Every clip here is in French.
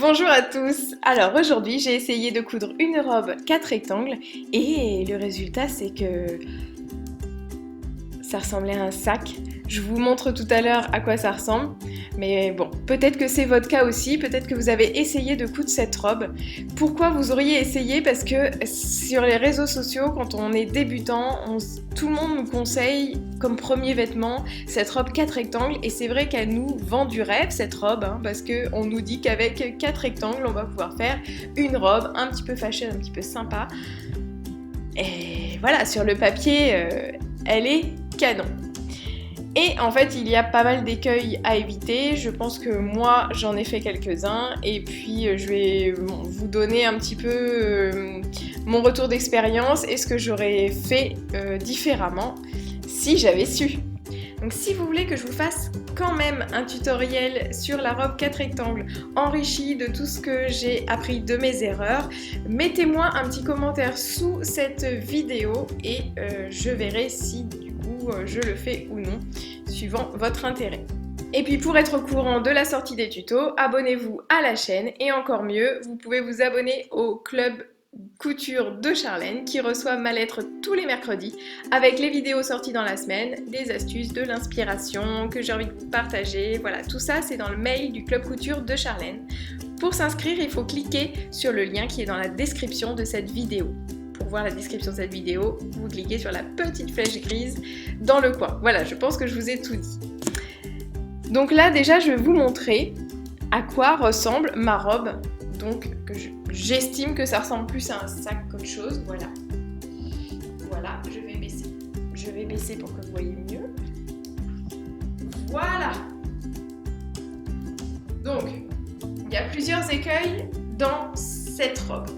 Bonjour à tous. Alors aujourd'hui j'ai essayé de coudre une robe 4 rectangles et le résultat c'est que ça ressemblait à un sac. Je vous montre tout à l'heure à quoi ça ressemble, mais bon, peut-être que c'est votre cas aussi, peut-être que vous avez essayé de coudre cette robe. Pourquoi vous auriez essayé? Parce que sur les réseaux sociaux, quand on est débutant, tout le monde nous conseille comme premier vêtement cette robe 4 rectangles, et c'est vrai qu'elle nous vend du rêve cette robe, parce qu'on nous dit qu'avec 4 rectangles, on va pouvoir faire une robe un petit peu fashion, un petit peu sympa. Et voilà, sur le papier, elle est canon. Et en fait, il y a pas mal d'écueils à éviter. Je pense que moi, j'en ai fait quelques-uns. Et puis, je vais vous donner un petit peu mon retour d'expérience et ce que j'aurais fait différemment si j'avais su. Donc si vous voulez que je vous fasse quand même un tutoriel sur la robe 4 rectangles enrichi de tout ce que j'ai appris de mes erreurs, mettez-moi un petit commentaire sous cette vidéo et je verrai si du coup je le fais ou non, suivant votre intérêt. Et puis pour être au courant de la sortie des tutos, abonnez-vous à la chaîne et encore mieux, vous pouvez vous abonner au club couture de Charlène qui reçoit ma lettre tous les mercredis avec les vidéos sorties dans la semaine, des astuces, de l'inspiration que j'ai envie de vous partager. Voilà, tout ça c'est dans le mail du club couture de Charlène. Pour s'inscrire, il faut cliquer sur le lien qui est dans la description de cette vidéo. Pour voir la description de cette vidéo, vous cliquez sur la petite flèche grise dans le coin. Voilà, je pense que je vous ai tout dit. Donc là déjà je vais vous montrer à quoi ressemble ma robe. Donc j'estime que ça ressemble plus à un sac qu'autre chose, voilà. Voilà, je vais baisser. Je vais baisser pour que vous voyez mieux. Voilà. Donc, il y a plusieurs écueils dans cette robe.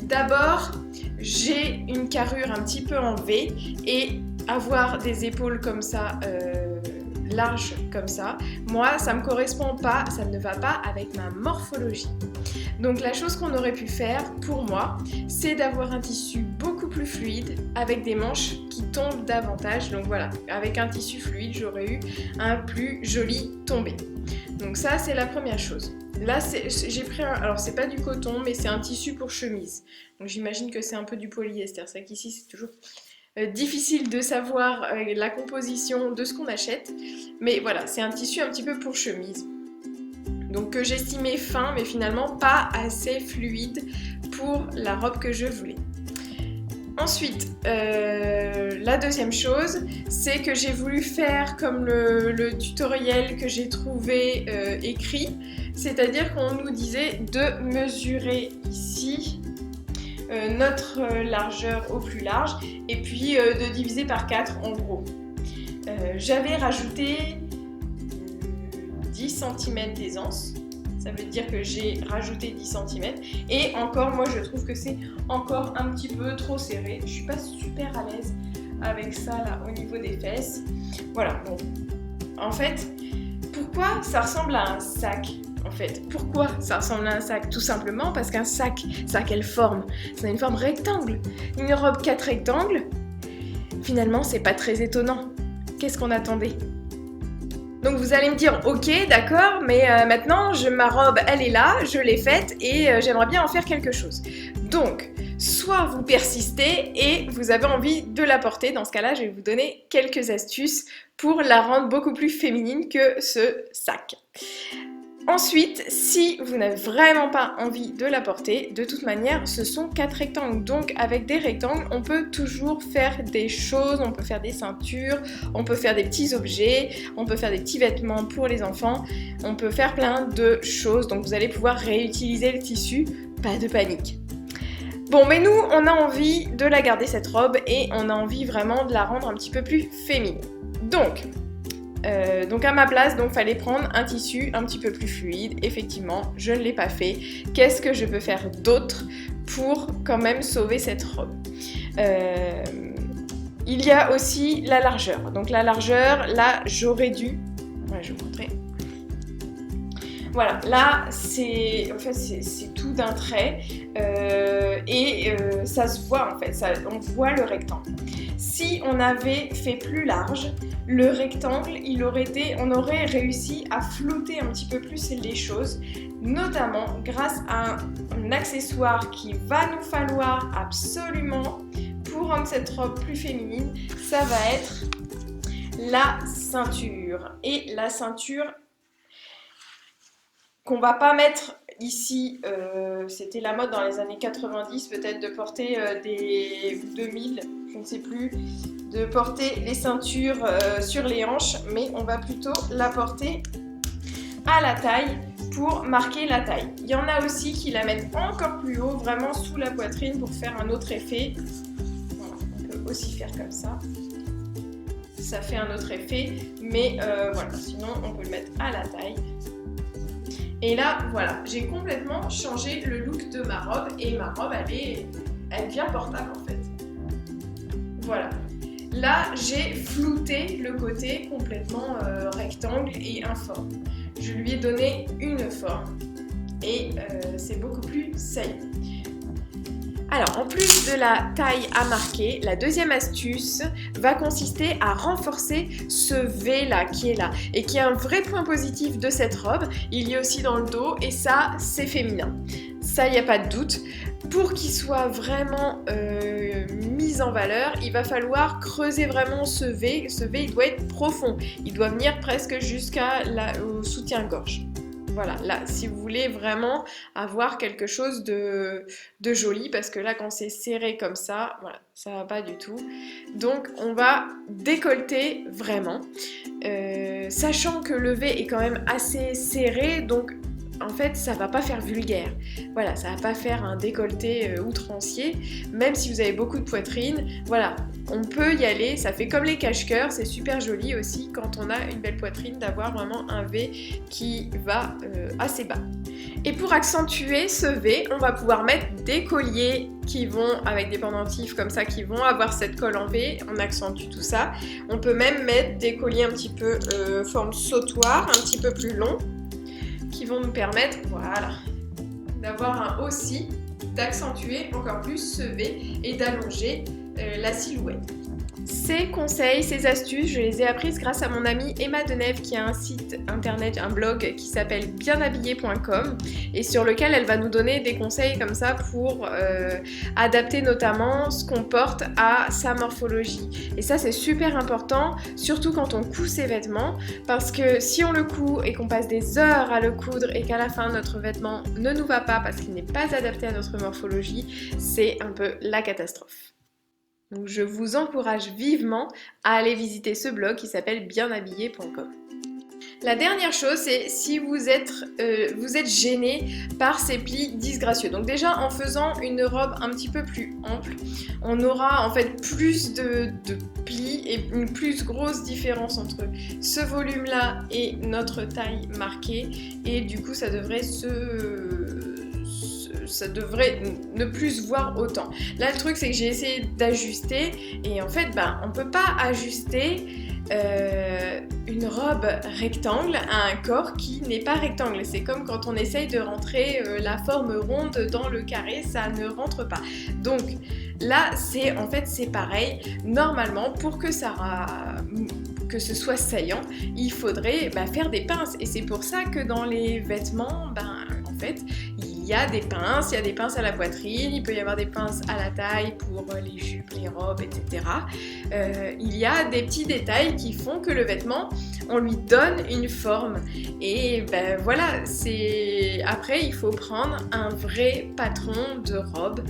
D'abord, j'ai une carrure un petit peu en V et avoir des épaules comme ça, larges comme ça, moi ça me correspond pas, ça ne va pas avec ma morphologie. Donc la chose qu'on aurait pu faire pour moi, c'est d'avoir un tissu beaucoup plus fluide avec des manches qui tombent davantage. Donc voilà, avec un tissu fluide, j'aurais eu un plus joli tombé. Donc ça c'est la première chose. Là j'ai pris alors c'est pas du coton mais c'est un tissu pour chemise. Donc j'imagine que c'est un peu du polyester. C'est vrai qu'ici c'est toujours difficile de savoir la composition de ce qu'on achète, mais voilà, c'est un tissu un petit peu pour chemise. Donc que j'estimais fin, mais finalement pas assez fluide pour la robe que je voulais. Ensuite, la deuxième chose, c'est que j'ai voulu faire comme le tutoriel que j'ai trouvé écrit, c'est-à-dire qu'on nous disait de mesurer ici notre largeur au plus large et puis de diviser par 4 en gros. J'avais rajouté 10 cm d'aisance, ça veut dire que j'ai rajouté 10 cm et encore moi je trouve que c'est encore un petit peu trop serré, je suis pas super à l'aise avec ça là au niveau des fesses. Voilà, bon, en fait, pourquoi ça ressemble à un sac? En fait, pourquoi ça ressemble à un sac? Tout simplement parce qu'un sac, ça a quelle forme? Ça a une forme rectangle. Une robe 4 rectangles, finalement, c'est pas très étonnant. Qu'est-ce qu'on attendait? Donc vous allez me dire, ok, d'accord, mais maintenant, ma robe, elle est là, je l'ai faite et j'aimerais bien en faire quelque chose. Donc, soit vous persistez et vous avez envie de la porter. Dans ce cas-là, je vais vous donner quelques astuces pour la rendre beaucoup plus féminine que ce sac. Ensuite, si vous n'avez vraiment pas envie de la porter, de toute manière, ce sont 4 rectangles. Donc avec des rectangles, on peut toujours faire des choses, on peut faire des ceintures, on peut faire des petits objets, on peut faire des petits vêtements pour les enfants, on peut faire plein de choses. Donc vous allez pouvoir réutiliser le tissu, pas de panique. Bon, mais nous, on a envie de la garder cette robe et on a envie vraiment de la rendre un petit peu plus féminine. Donc à ma place, il fallait prendre un tissu un petit peu plus fluide. Effectivement, je ne l'ai pas fait. Qu'est-ce que je peux faire d'autre pour quand même sauver cette robe? Il y a aussi la largeur. Donc la largeur, là, j'aurais dû... Ouais, je vais vous montrer. Voilà, là, c'est tout d'un trait et ça se voit en fait, on voit le rectangle. Si on avait fait plus large, le rectangle, on aurait réussi à flouter un petit peu plus les choses, notamment grâce à un accessoire qu'il va nous falloir absolument pour rendre cette robe plus féminine. Ça va être la ceinture. Et la ceinture qu'on va pas mettre ici, c'était la mode dans les années 90 peut-être de porter des 2000, je ne sais plus, de porter les ceintures sur les hanches, mais on va plutôt la porter à la taille pour marquer la taille. Il y en a aussi qui la mettent encore plus haut, vraiment sous la poitrine pour faire un autre effet. Voilà, on peut aussi faire comme ça. Ça fait un autre effet, mais voilà, sinon on peut le mettre à la taille. Et là, voilà, j'ai complètement changé le look de ma robe et ma robe, elle devient portable en fait. Voilà. Là, j'ai flouté le côté complètement rectangle et informe. Je lui ai donné une forme et c'est beaucoup plus saillant. Alors, en plus de la taille à marquer, la deuxième astuce va consister à renforcer ce V là qui est là et qui est un vrai point positif de cette robe. Il y a aussi dans le dos et ça, c'est féminin. Ça, il n'y a pas de doute. Pour qu'il soit vraiment mis en valeur, il va falloir creuser vraiment ce V. Ce V, il doit être profond. Il doit venir presque jusqu'au soutien-gorge. Voilà, là, si vous voulez vraiment avoir quelque chose de joli, parce que là, quand c'est serré comme ça, voilà, ça va pas du tout. Donc, on va décolleter vraiment, sachant que le V est quand même assez serré, donc en fait, ça va pas faire vulgaire. Voilà, ça va pas faire un décolleté outrancier, même si vous avez beaucoup de poitrine. Voilà, on peut y aller, ça fait comme les cache-cœurs, c'est super joli aussi quand on a une belle poitrine d'avoir vraiment un V qui va assez bas. Et pour accentuer ce V, on va pouvoir mettre des colliers qui vont, avec des pendentifs comme ça, qui vont avoir cette colle en V, on accentue tout ça. On peut même mettre des colliers un petit peu forme sautoir, un petit peu plus long, qui vont nous permettre, voilà, d'avoir aussi, d'accentuer encore plus ce V et d'allonger la silhouette. Ces conseils, ces astuces, je les ai apprises grâce à mon amie Emma Denève qui a un site internet, un blog qui s'appelle bienhabillé.com et sur lequel elle va nous donner des conseils comme ça pour adapter notamment ce qu'on porte à sa morphologie. Et ça c'est super important, surtout quand on coud ses vêtements, parce que si on le coud et qu'on passe des heures à le coudre et qu'à la fin notre vêtement ne nous va pas parce qu'il n'est pas adapté à notre morphologie, c'est un peu la catastrophe. Donc je vous encourage vivement à aller visiter ce blog qui s'appelle bienhabillé.com. La dernière chose, c'est si vous êtes gêné par ces plis disgracieux. Donc déjà, en faisant une robe un petit peu plus ample, on aura en fait plus de plis et une plus grosse différence entre ce volume-là et notre taille marquée. Et du coup, ça devrait ne plus se voir autant. Là, le truc, c'est que j'ai essayé d'ajuster et en fait, on peut pas ajuster une robe rectangle à un corps qui n'est pas rectangle. C'est comme quand on essaye de rentrer la forme ronde dans le carré, ça ne rentre pas. Donc là, c'est pareil. Normalement, pour que ce soit saillant, il faudrait faire des pinces. Et c'est pour ça que dans les vêtements, en fait, il y a des pinces à la poitrine, il peut y avoir des pinces à la taille pour les jupes, les robes, etc. Il y a des petits détails qui font que le vêtement, on lui donne une forme. Et voilà, après il faut prendre un vrai patron de robe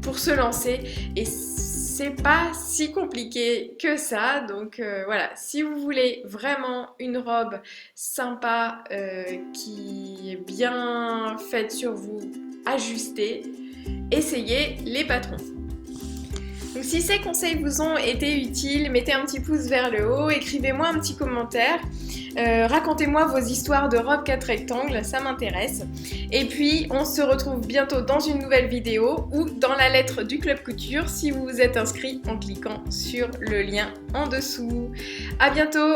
pour se lancer. Et c'est pas si compliqué que ça, donc voilà, si vous voulez vraiment une robe sympa qui est bien faite sur vous, ajustée, essayez les patrons. Donc si ces conseils vous ont été utiles, mettez un petit pouce vers le haut, écrivez-moi un petit commentaire, racontez-moi vos histoires de robes 4 rectangles, ça m'intéresse. Et puis on se retrouve bientôt dans une nouvelle vidéo ou dans la lettre du Club Couture si vous vous êtes inscrit en cliquant sur le lien en dessous. À bientôt!